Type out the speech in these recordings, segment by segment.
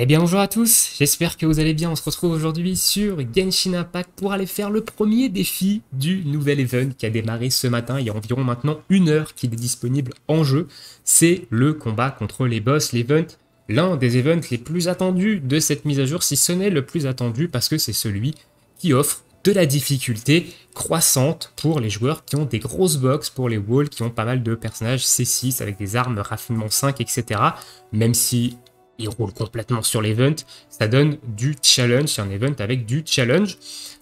Eh bien bonjour à tous, j'espère que vous allez bien. On se retrouve aujourd'hui sur Genshin Impact pour aller faire le premier défi du nouvel event qui a démarré ce matin. Il y a environ maintenant 1 heure qu'il est disponible en jeu. C'est le combat contre les boss, l'event, l'un des events les plus attendus de cette mise à jour, si ce n'est le plus attendu parce que c'est celui qui offre de la difficulté croissante pour les joueurs qui ont des grosses box, pour les walls qui ont pas mal de personnages C6 avec des armes raffinement 5, etc. Même si il roule complètement sur l'event, ça donne du challenge, c'est un event avec du challenge.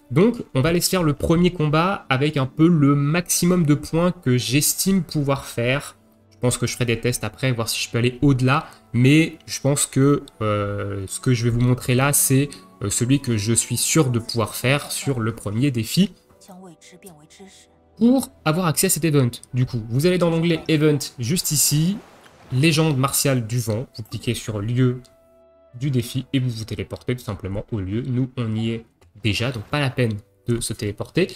Donc on va aller se faire le premier combat avec un peu le maximum de points que j'estime pouvoir faire. Je pense que je ferai des tests après, voir si je peux aller au-delà, mais je pense que ce que je vais vous montrer là, c'est celui que je suis sûr de pouvoir faire sur le premier défi pour avoir accès à cet event. Du coup, vous allez dans l'onglet Event juste ici, Légende martiale du vent, vous cliquez sur lieu du défi et vous vous téléportez tout simplement au lieu. Nous, on y est déjà, donc pas la peine de se téléporter.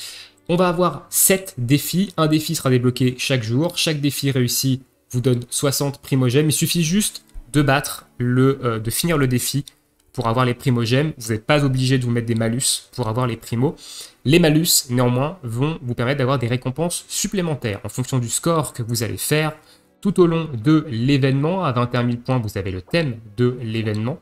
On va avoir 7 défis. Un défi sera débloqué chaque jour. Chaque défi réussi vous donne 60 primogèmes. Il suffit juste de battre de finir le défi pour avoir les primogèmes. Vous n'êtes pas obligé de vous mettre des malus pour avoir les primos. Les malus, néanmoins, vont vous permettre d'avoir des récompenses supplémentaires en fonction du score que vous allez faire tout au long de l'événement. À 21 000 points, vous avez le thème de l'événement.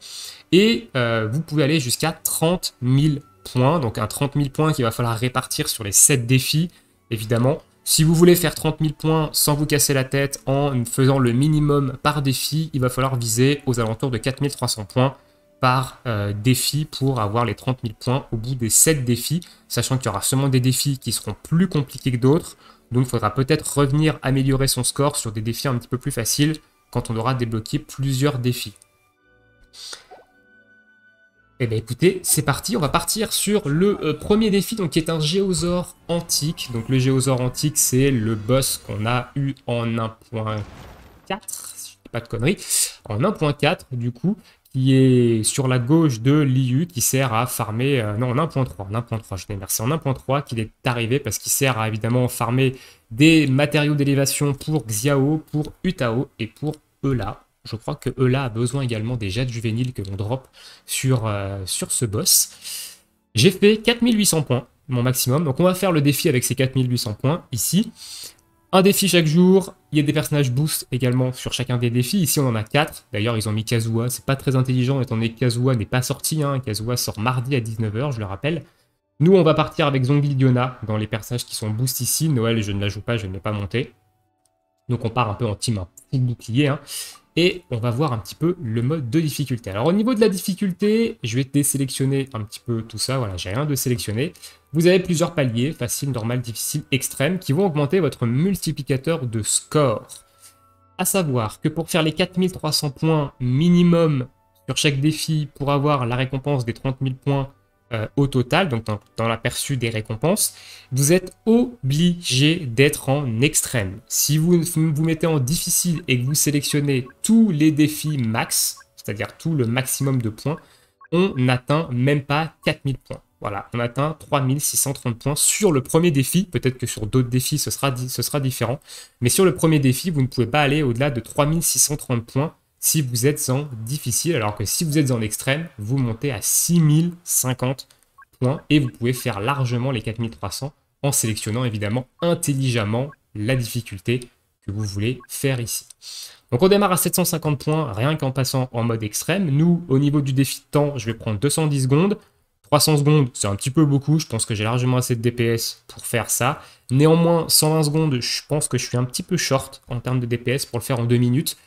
Et vous pouvez aller jusqu'à 30 000 points. Donc un 30 000 points qu'il va falloir répartir sur les 7 défis, évidemment. Si vous voulez faire 30 000 points sans vous casser la tête en faisant le minimum par défi, il va falloir viser aux alentours de 4 300 points par défi pour avoir les 30 000 points au bout des 7 défis, sachant qu'il y aura seulement des défis qui seront plus compliqués que d'autres. Donc il faudra peut-être revenir améliorer son score sur des défis un petit peu plus faciles quand on aura débloqué plusieurs défis. Eh bien écoutez, c'est parti, on va partir sur le premier défi, donc qui est un Géosaure antique. Donc le Géosaure antique, c'est le boss qu'on a eu en 1.4, si je dis pas de conneries, en 1.4 du coup, qui est sur la gauche de l'IU, qui sert à farmer, non en 1.3, je l'ai merci, en 1.3 qu'il est arrivé parce qu'il sert à évidemment farmer des matériaux d'élévation pour Xiao, pour Utao et pour Eula. Je crois que Eula a besoin également des jets juvéniles que l'on drop sur ce boss. J'ai fait 4800 points, mon maximum, donc on va faire le défi avec ces 4800 points ici. Un défi chaque jour, il y a des personnages boost également sur chacun des défis. Ici, on en a 4. D'ailleurs, ils ont mis Kazuha. C'est pas très intelligent étant donné que Kazuha n'est pas sorti. Kazuha sort mardi à 19 h, je le rappelle. Nous, on va partir avec Zhongli Diona dans les personnages qui sont boost ici. Noël, je ne la joue pas, je ne l'ai pas monté. Donc, on part un peu en team bouclier. Et on va voir un petit peu le mode de difficulté. Alors au niveau de la difficulté, je vais désélectionner un petit peu tout ça. Voilà, j'ai rien de sélectionné. Vous avez plusieurs paliers, facile, normal, difficile, extrême, qui vont augmenter votre multiplicateur de score. À savoir que pour faire les 4300 points minimum sur chaque défi, pour avoir la récompense des 30 000 points au total, donc dans l'aperçu des récompenses, vous êtes obligé d'être en extrême. Si vous vous mettez en difficile et que vous sélectionnez tous les défis max, c'est-à-dire tout le maximum de points, on n'atteint même pas 4000 points. Voilà, on atteint 3630 points sur le premier défi. Peut-être que sur d'autres défis, ce sera différent. Mais sur le premier défi, vous ne pouvez pas aller au-delà de 3630 points si vous êtes en difficile, alors que si vous êtes en extrême, vous montez à 6050 points et vous pouvez faire largement les 4300 en sélectionnant évidemment intelligemment la difficulté que vous voulez faire ici. Donc on démarre à 750 points rien qu'en passant en mode extrême. Nous, au niveau du défi de temps, je vais prendre 210 secondes. 300 secondes, c'est un petit peu beaucoup, je pense que j'ai largement assez de DPS pour faire ça. Néanmoins, 120 secondes, je pense que je suis un petit peu short en termes de DPS pour le faire en 2 minutes.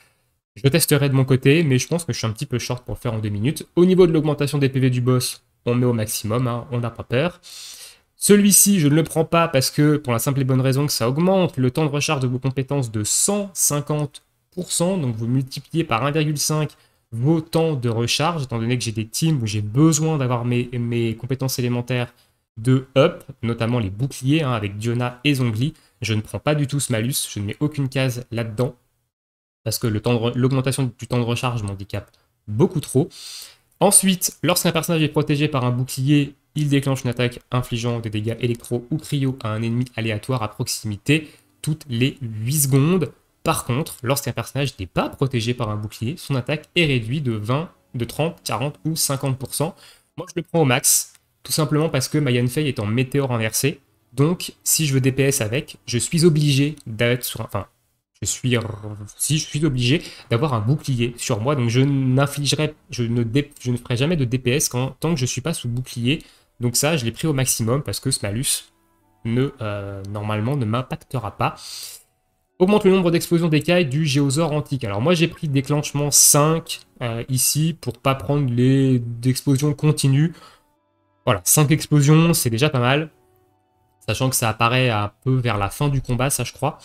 Je testerai de mon côté, mais je pense que je suis un petit peu short pour le faire en 2 minutes. Au niveau de l'augmentation des PV du boss, on met au maximum, on n'a pas peur. Celui-ci, je ne le prends pas parce que, pour la simple et bonne raison que ça augmente le temps de recharge de vos compétences de 150%, donc vous multipliez par 1,5 vos temps de recharge, étant donné que j'ai des teams où j'ai besoin d'avoir mes compétences élémentaires de up, notamment les boucliers avec Diona et Zhongli. Je ne prends pas du tout ce malus, je ne mets aucune case là-dedans, parce que l'augmentation du temps de recharge m'handicape beaucoup trop. Ensuite, lorsqu'un personnage est protégé par un bouclier, il déclenche une attaque infligeant des dégâts électro ou cryo à un ennemi aléatoire à proximité toutes les 8 secondes. Par contre, lorsqu'un personnage n'est pas protégé par un bouclier, son attaque est réduite de 20 de 30, 40 ou 50%. Moi, je le prends au max, tout simplement parce que ma Yanfei est en météore inversé. Donc, si je veux DPS avec, je suis obligé d'être sur... Enfin, je suis obligé d'avoir un bouclier sur moi. Donc, je ne ferai jamais de DPS tant que je ne suis pas sous bouclier. Donc ça, je l'ai pris au maximum parce que ce malus, normalement, ne m'impactera pas. Augmente le nombre d'explosions d'écailles du Géosaure antique. Alors moi, j'ai pris déclenchement 5 ici pour pas prendre d'explosions continues. Voilà, 5 explosions, c'est déjà pas mal. Sachant que ça apparaît un peu vers la fin du combat, ça je crois.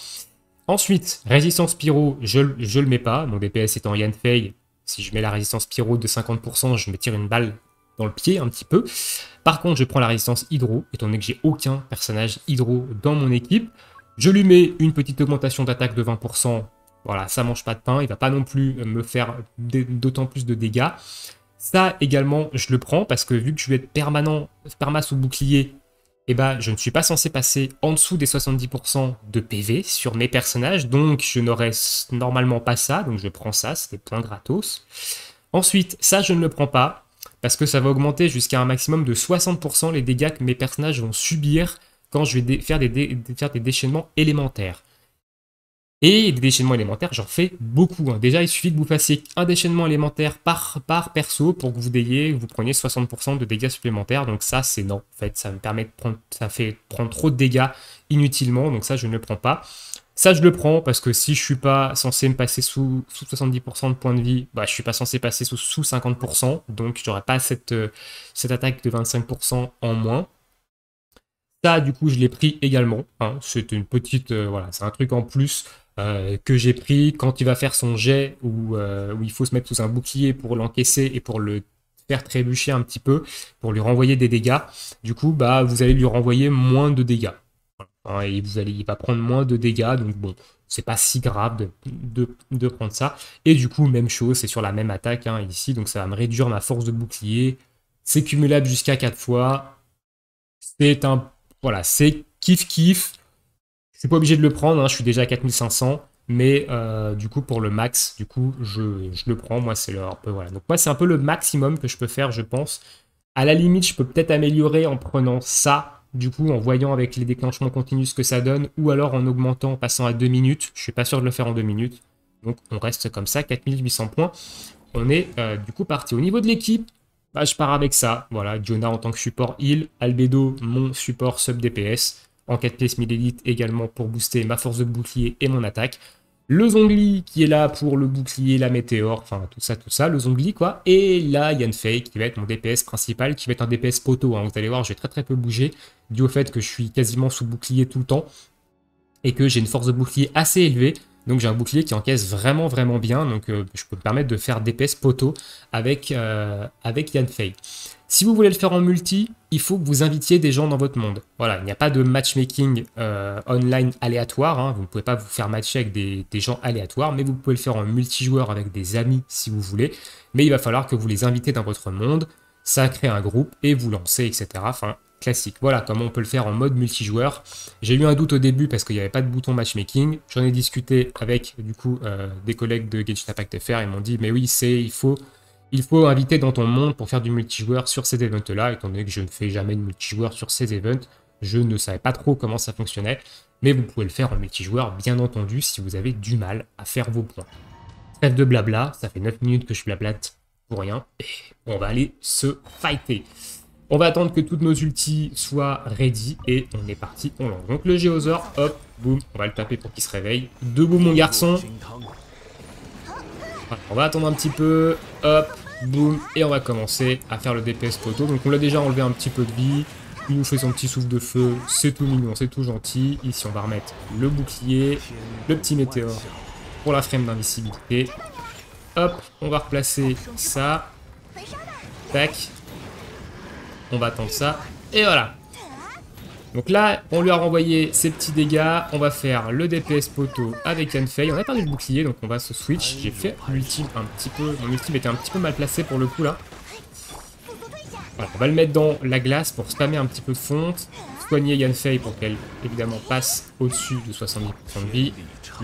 Ensuite, résistance pyro, je le mets pas. Mon DPS étant Yanfei, si je mets la résistance pyro de 50%, je me tire une balle dans le pied un petit peu. Par contre, je prends la résistance hydro, étant donné que j'ai aucun personnage hydro dans mon équipe. Je lui mets une petite augmentation d'attaque de 20%. Voilà, ça mange pas de pain. Il va pas non plus me faire d'autant plus de dégâts. Ça également, je le prends parce que vu que je vais être perma sous bouclier, eh ben, je ne suis pas censé passer en dessous des 70% de PV sur mes personnages. Donc, je n'aurai normalement pas ça. Donc, je prends ça, c'est des points gratos. Ensuite, ça, je ne le prends pas parce que ça va augmenter jusqu'à un maximum de 60% les dégâts que mes personnages vont subir quand je vais faire des déchaînements élémentaires. Et des déchaînements élémentaires, j'en fais beaucoup. Hein. Déjà, il suffit que vous fassiez un déchaînement élémentaire par perso pour que vous preniez 60% de dégâts supplémentaires. Donc ça, c'est non. En fait, ça me permet de prendre, ça fait prendre trop de dégâts inutilement. Donc ça, je ne le prends pas. Ça, je le prends parce que si je suis pas censé me passer sous 70% de points de vie, bah, je suis pas censé passer sous 50%. Donc, j'aurai pas cette attaque de 25% en moins. Ça, du coup, je l'ai pris également. Hein. C'est une petite... voilà, c'est un truc en plus que j'ai pris quand il va faire son jet où il faut se mettre sous un bouclier pour l'encaisser et pour le faire trébucher un petit peu, pour lui renvoyer des dégâts. Du coup, bah, vous allez lui renvoyer moins de dégâts. Hein, et il va prendre moins de dégâts, donc bon, c'est pas si grave de prendre ça. Et du coup, même chose, c'est sur la même attaque hein, ici, donc ça va me réduire ma force de bouclier. C'est cumulable jusqu'à 4 fois. Voilà, c'est kiff. Je suis pas obligé de le prendre, hein, je suis déjà à 4500. Mais du coup, pour le max, du coup, je le prends. Moi, c'est voilà. Donc moi, c'est un peu le maximum que je peux faire, je pense. À la limite, je peux peut-être améliorer en prenant ça. Du coup, en voyant avec les déclenchements continus ce que ça donne. Ou alors en augmentant, en passant à 2 minutes. Je suis pas sûr de le faire en 2 minutes. Donc on reste comme ça, 4800 points. On est du coup parti. Au niveau de l'équipe, bah, je pars avec ça. Voilà, Jonah en tant que support heal. Albedo, mon support sub DPS. En 4 pièces 1000 élite également pour booster ma force de bouclier et mon attaque. Le Zhongli qui est là pour le bouclier, la météore, enfin tout ça, le Zhongli quoi. Et là, Yanfei qui va être mon DPS principal, qui va être un DPS poteau. Hein. Vous allez voir, je vais très peu bouger, dû au fait que je suis quasiment sous bouclier tout le temps. Et que j'ai une force de bouclier assez élevée. Donc j'ai un bouclier qui encaisse vraiment bien. Donc je peux me permettre de faire DPS poteau avec Yanfei. Si vous voulez le faire en multi, il faut que vous invitiez des gens dans votre monde. Voilà, il n'y a pas de matchmaking online aléatoire. Hein. Vous ne pouvez pas vous faire matcher avec des gens aléatoires, mais vous pouvez le faire en multijoueur avec des amis si vous voulez. Mais il va falloir que vous les invitez dans votre monde, ça crée un groupe et vous lancez, etc. Enfin, classique. Voilà comment on peut le faire en mode multijoueur. J'ai eu un doute au début parce qu'il n'y avait pas de bouton matchmaking. J'en ai discuté avec du coup des collègues de Genshin Impact FR. Ils m'ont dit mais oui, il faut inviter dans ton monde pour faire du multijoueur sur ces events-là, étant donné que je ne fais jamais de multijoueur sur ces events, je ne savais pas trop comment ça fonctionnait, mais vous pouvez le faire en multijoueur, bien entendu, si vous avez du mal à faire vos points. Trêve de blabla, ça fait 9 minutes que je blablate pour rien, et on va aller se fighter. On va attendre que toutes nos ultis soient ready, et on est parti, on lance. Donc le Géosaure, hop, boum, on va le taper pour qu'il se réveille. Debout mon garçon. Voilà, on va attendre un petit peu, hop, boum, et on va commencer à faire le DPS poteau. Donc on l'a déjà enlevé un petit peu de vie, il nous fait son petit souffle de feu, c'est tout mignon, c'est tout gentil. Ici on va remettre le bouclier, le petit météore pour la frame d'invisibilité. Hop, on va replacer ça, tac, on va attendre ça, et voilà. Donc là, on lui a renvoyé ses petits dégâts. On va faire le DPS poteau avec Yanfei. On a perdu le bouclier, donc on va se switch. J'ai fait l'ultime un petit peu... Mon ultime était un petit peu mal placé pour le coup, là. Voilà, on va le mettre dans la glace pour spammer un petit peu de fonte. soigner Yanfei pour qu'elle, évidemment, passe au-dessus de 70% de vie.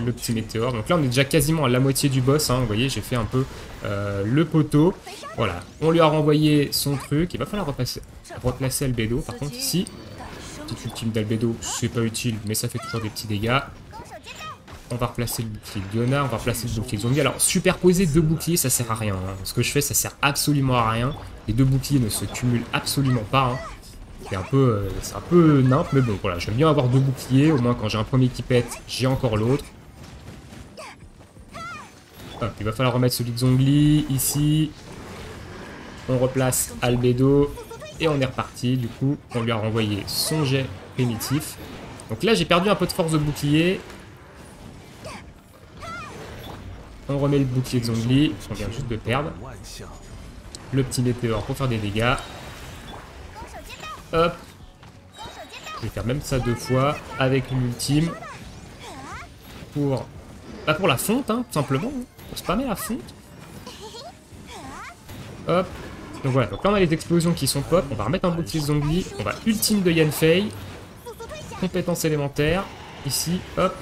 Le petit météore. Donc là, on est déjà quasiment à la moitié du boss. Hein. Vous voyez, j'ai fait un peu le poteau. Voilà, on lui a renvoyé son truc. Il va falloir replacer Albedo. Par contre, ici, petite ultime d'Albedo, c'est pas utile, mais ça fait toujours des petits dégâts. On va replacer le bouclier de Yona, on va replacer le bouclier de zombie. Alors, superposer deux boucliers, ça sert à rien. Hein. Ce que je fais, ça sert absolument à rien. Les deux boucliers ne se cumulent absolument pas. Hein. C'est un peu nimp, mais bon, voilà. J'aime bien avoir deux boucliers. Au moins, quand j'ai un premier qui pète, j'ai encore l'autre. Il va falloir remettre celui de Zhongli ici. On replace Albedo. Et on est reparti. Du coup, on lui a renvoyé son jet primitif. Donc là, j'ai perdu un peu de force de bouclier. On remet le bouclier de Zhongli. On vient juste de perdre. Le petit météore pour faire des dégâts. Hop. Je vais faire même ça 2 fois. Avec une ultime. Pour la fonte, hein, tout simplement. Pour spammer la fonte. Hop. Donc voilà. Donc là, on a les explosions qui sont pop. On va remettre un bouclier de Zhongli. On va ultime de Yanfei. Compétence élémentaire. Ici. Hop.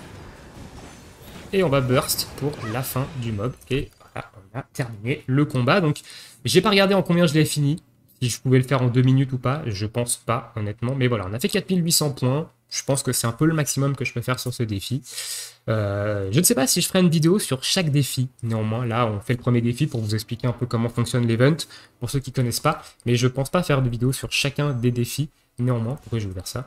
Et on va burst pour la fin du mob. Et voilà, on a terminé le combat. Donc, j'ai pas regardé en combien je l'ai fini. Si je pouvais le faire en 2 minutes ou pas. Je pense pas, honnêtement. Mais voilà, on a fait 4800 points. Je pense que c'est un peu le maximum que je peux faire sur ce défi. Je ne sais pas si je ferai une vidéo sur chaque défi. Néanmoins, là, on fait le premier défi pour vous expliquer un peu comment fonctionne l'event. Pour ceux qui ne connaissent pas. Mais je pense pas faire de vidéo sur chacun des défis. Néanmoins, pourquoi j'ai ouvert ça?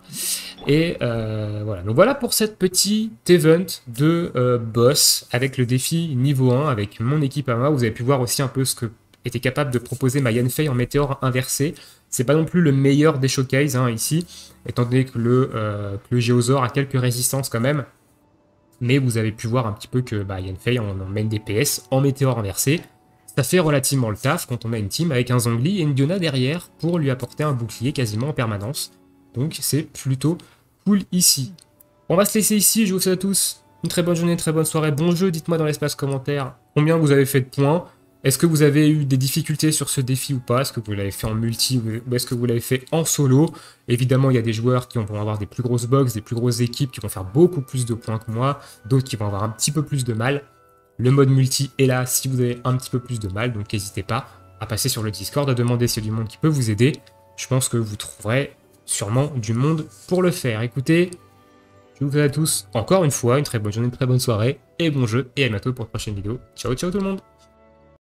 Et voilà, donc voilà pour cette petite event de boss avec le défi niveau 1 avec mon équipe à moi. Vous avez pu voir aussi un peu ce que était capable de proposer ma Yanfei en météore inversé. C'est pas non plus le meilleur des showcases hein, ici, étant donné que le Géosaur a quelques résistances quand même. Mais vous avez pu voir un petit peu que Yanfei en emmène des PS en météore inversé. Ça fait relativement le taf quand on a une team avec un Zhongli et une Yona derrière pour lui apporter un bouclier quasiment en permanence. Donc c'est plutôt cool ici. On va se laisser ici, je vous souhaite à tous une très bonne journée, une très bonne soirée, bon jeu. Dites-moi dans l'espace commentaire combien vous avez fait de points. Est-ce que vous avez eu des difficultés sur ce défi ou pas? Est-ce que vous l'avez fait en multi ou est-ce que vous l'avez fait en solo? Évidemment, il y a des joueurs qui vont avoir des plus grosses box, des plus grosses équipes qui vont faire beaucoup plus de points que moi, d'autres qui vont avoir un petit peu plus de mal. Le mode multi est là si vous avez un petit peu plus de mal, donc n'hésitez pas à passer sur le Discord, à demander s'il y a du monde qui peut vous aider. Je pense que vous trouverez sûrement du monde pour le faire. Écoutez, je vous souhaite à tous encore une fois une très bonne journée, une très bonne soirée, et bon jeu, et à bientôt pour une prochaine vidéo. Ciao, ciao tout le monde!